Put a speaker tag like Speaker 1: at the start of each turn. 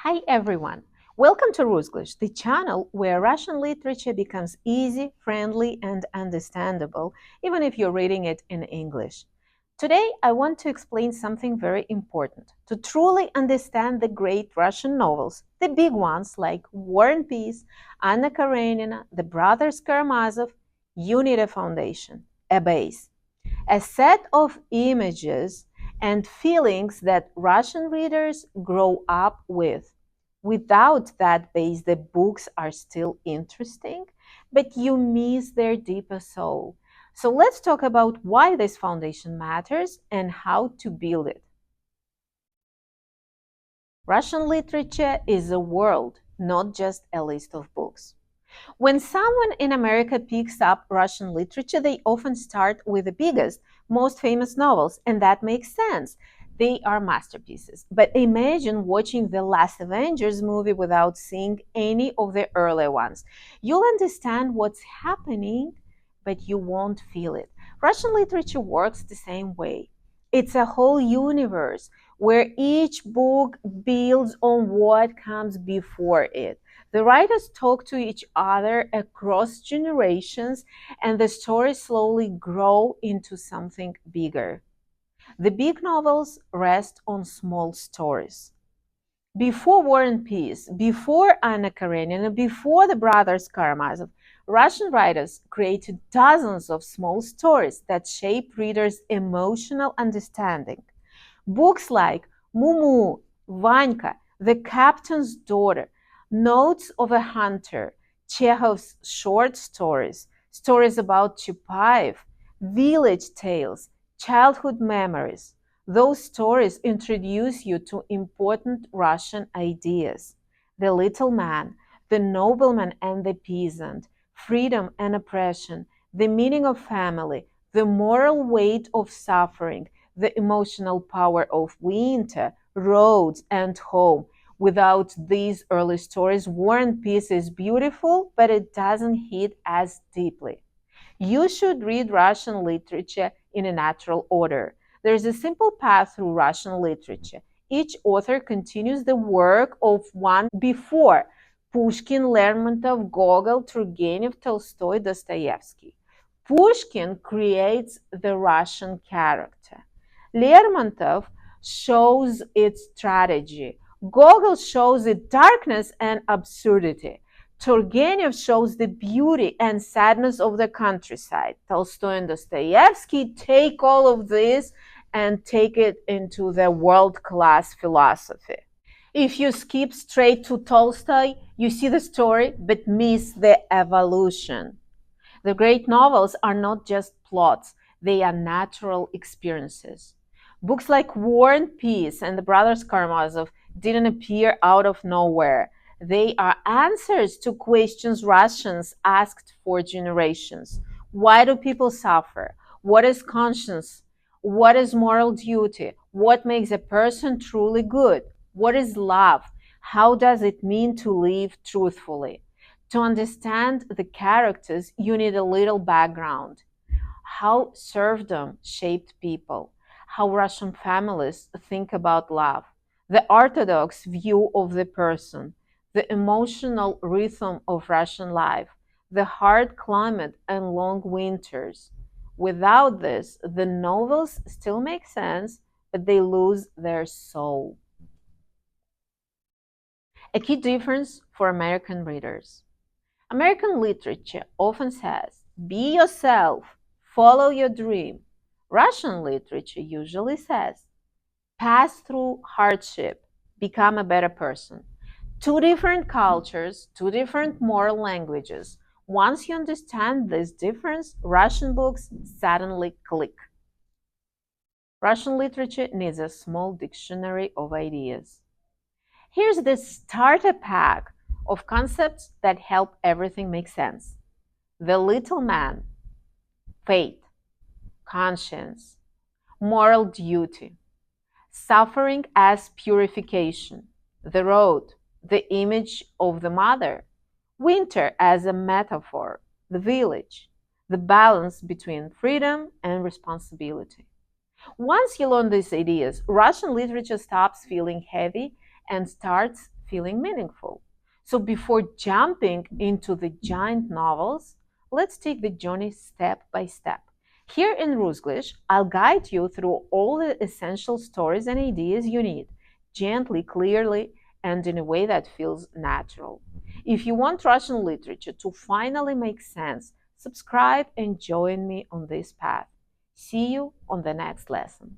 Speaker 1: Hi everyone! Welcome to Rusglish, the channel where Russian literature becomes easy, friendly, and understandable, even if you're reading it in English. Today, I want to explain something very important. To truly understand the great Russian novels, the big ones like War and Peace, Anna Karenina, The Brothers Karamazov, you need a foundation, a base, a set of images and feelings that Russian readers grow up with. Without that base, the books are still interesting, but you miss their deeper soul. So let's talk about why this foundation matters and how to build it. Russian literature is a world, not just a list of books. When someone in America picks up Russian literature, they often start with the biggest, most famous novels, and that makes sense. They are masterpieces. But imagine watching the last Avengers movie without seeing any of the earlier ones. You'll understand what's happening, but you won't feel it. Russian literature works the same way. It's a whole universe where each book builds on what comes before it. The writers talk to each other across generations, and the stories slowly grow into something bigger. The big novels rest on small stories. Before War and Peace, before Anna Karenina, before the Brothers Karamazov, Russian writers created dozens of small stories that shape readers' emotional understanding. Books like Mumu, Vanka, The Captain's Daughter, Notes of a Hunter, Chekhov's short stories, stories about Chupaev, village tales, childhood memories. Those stories introduce you to important Russian ideas. The little man, the nobleman and the peasant, freedom and oppression, the meaning of family, the moral weight of suffering, the emotional power of winter, roads, and home. Without these early stories, War and Peace is beautiful, but it doesn't hit as deeply. You should read Russian literature in a natural order. There is a simple path through Russian literature. Each author continues the work of one before: Pushkin, Lermontov, Gogol, Turgenev, Tolstoy, Dostoevsky. Pushkin creates the Russian character. Lermontov shows its strategy. Gogol shows its darkness and absurdity. Turgenev shows the beauty and sadness of the countryside. Tolstoy and Dostoevsky take all of this and take it into the world-class philosophy. If you skip straight to Tolstoy, you see the story but miss the evolution. The great novels are not just plots, they are natural experiences. Books like War and Peace and The Brothers Karamazov didn't appear out of nowhere. They are answers to questions Russians asked for generations. Why do people suffer? What is conscience? What is moral duty? What makes a person truly good? What is love? How does it mean to live truthfully? To understand the characters, you need a little background. How serfdom shaped people, how Russian families think about love, the orthodox view of the person, the emotional rhythm of Russian life, the hard climate and long winters. Without this, the novels still make sense, but they lose their soul. A key difference for American readers. American literature often says, be yourself, follow your dream. Russian literature usually says, pass through hardship, become a better person. Two different cultures, two different moral languages. Once you understand this difference, Russian books suddenly click. Russian literature needs a small dictionary of ideas. Here's the starter pack of concepts that help everything make sense. The little man, faith, conscience, moral duty, suffering as purification, the road, the image of the mother, winter as a metaphor, the village, the balance between freedom and responsibility. Once you learn these ideas, Russian literature stops feeling heavy and starts feeling meaningful. So before jumping into the giant novels, let's take the journey step by step. Here in Rusglish, I'll guide you through all the essential stories and ideas you need, gently, clearly, and in a way that feels natural. If you want Russian literature to finally make sense, subscribe and join me on this path. See you on the next lesson.